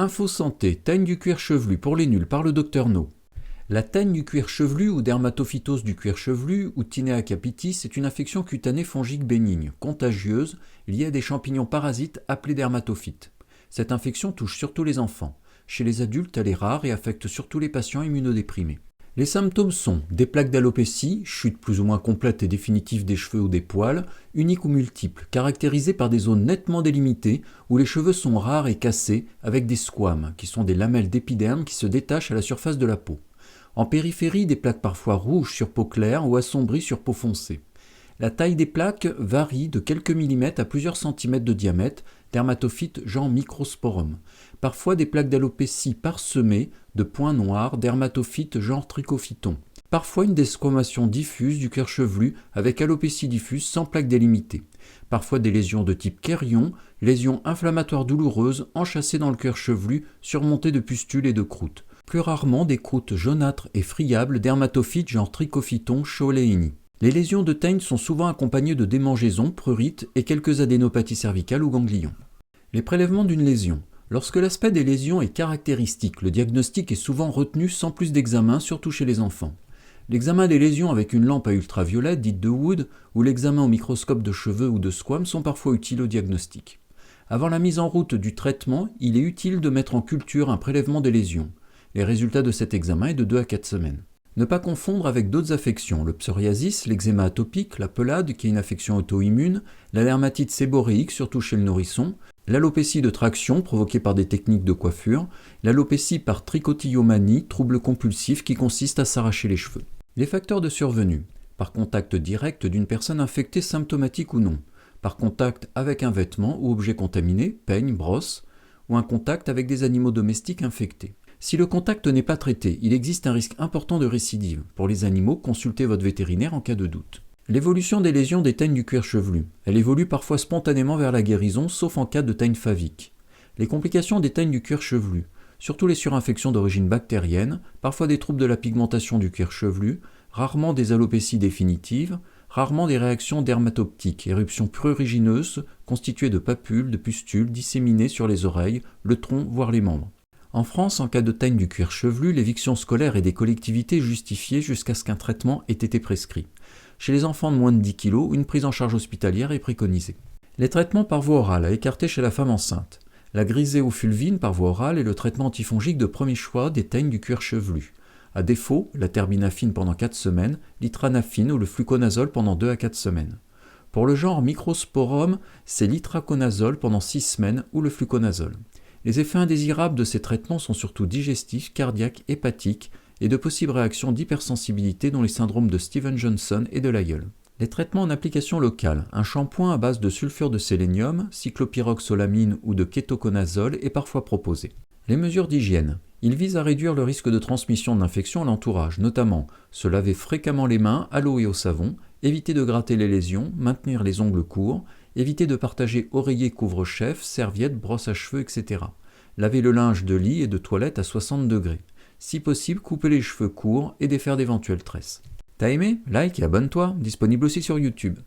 Info santé, teigne du cuir chevelu pour les nuls par le docteur No. La teigne du cuir chevelu ou dermatophytose du cuir chevelu ou Tinea capitis est une infection cutanée fongique bénigne, contagieuse, liée à des champignons parasites appelés dermatophytes. Cette infection touche surtout les enfants. Chez les adultes, elle est rare et affecte surtout les patients immunodéprimés. Les symptômes sont des plaques d'alopécie, chute plus ou moins complète et définitive des cheveux ou des poils, uniques ou multiples, caractérisées par des zones nettement délimitées où les cheveux sont rares et cassés avec des squames, qui sont des lamelles d'épiderme qui se détachent à la surface de la peau. En périphérie, des plaques parfois rouges sur peau claire ou assombries sur peau foncée. La taille des plaques varie de quelques millimètres à plusieurs centimètres de diamètre, dermatophytes genre microsporum. Parfois des plaques d'alopécie parsemées de points noirs, dermatophytes genre trichophyton. Parfois une desquamation diffuse du cuir chevelu avec alopécie diffuse sans plaques délimitées. Parfois des lésions de type kérion, lésions inflammatoires douloureuses enchâssées dans le cuir chevelu surmontées de pustules et de croûtes. Plus rarement des croûtes jaunâtres et friables, dermatophytes genre trichophyton, Scholeini. Les lésions de teigne sont souvent accompagnées de démangeaisons, prurites et quelques adénopathies cervicales ou ganglions. Les prélèvements d'une lésion. Lorsque l'aspect des lésions est caractéristique, le diagnostic est souvent retenu sans plus d'examen, surtout chez les enfants. L'examen des lésions avec une lampe à ultraviolet, dite de Wood, ou l'examen au microscope de cheveux ou de squames sont parfois utiles au diagnostic. Avant la mise en route du traitement, il est utile de mettre en culture un prélèvement des lésions. Les résultats de cet examen est de 2 à 4 semaines. Ne pas confondre avec d'autres affections, le psoriasis, l'eczéma atopique, la pelade qui est une affection auto-immune, la dermatite séboréique surtout chez le nourrisson, l'alopécie de traction provoquée par des techniques de coiffure, l'alopécie par trichotillomanie, trouble compulsif qui consiste à s'arracher les cheveux. Les facteurs de survenue, par contact direct d'une personne infectée symptomatique ou non, par contact avec un vêtement ou objet contaminé, peigne, brosse, ou un contact avec des animaux domestiques infectés. Si le contact n'est pas traité, il existe un risque important de récidive. Pour les animaux, consultez votre vétérinaire en cas de doute. L'évolution des lésions des teignes du cuir chevelu. Elle évolue parfois spontanément vers la guérison, sauf en cas de teigne favique. Les complications des teignes du cuir chevelu, surtout les surinfections d'origine bactérienne, parfois des troubles de la pigmentation du cuir chevelu, rarement des alopécies définitives, rarement des réactions dermatoptiques, éruptions prurigineuses constituées de papules, de pustules disséminées sur les oreilles, le tronc, voire les membres. En France, en cas de teigne du cuir chevelu, l'éviction scolaire et des collectivités justifiées jusqu'à ce qu'un traitement ait été prescrit. Chez les enfants de moins de 10 kg, une prise en charge hospitalière est préconisée. Les traitements par voie orale à écarter chez la femme enceinte. La griséofulvine par voie orale est le traitement antifongique de premier choix des teignes du cuir chevelu. À défaut, la terbinafine pendant 4 semaines, l'itranafine ou le fluconazole pendant 2 à 4 semaines. Pour le genre microsporum, c'est l'itraconazole pendant 6 semaines ou le fluconazole. Les effets indésirables de ces traitements sont surtout digestifs, cardiaques, hépatiques et de possibles réactions d'hypersensibilité dont les syndromes de Steven-Johnson et de Lyell. Les traitements en application locale, un shampoing à base de sulfure de sélénium, cyclopyroxolamine ou de kétoconazole est parfois proposé. Les mesures d'hygiène. Ils visent à réduire le risque de transmission d'infection à l'entourage, notamment se laver fréquemment les mains à l'eau et au savon, éviter de gratter les lésions, maintenir les ongles courts, éviter de partager oreiller, couvre-chef, serviette, brosse à cheveux, etc. Laver le linge de lit et de toilette à 60 degrés. Si possible, couper les cheveux courts et défaire d'éventuelles tresses. T'as aimé? Like et abonne-toi, disponible aussi sur YouTube.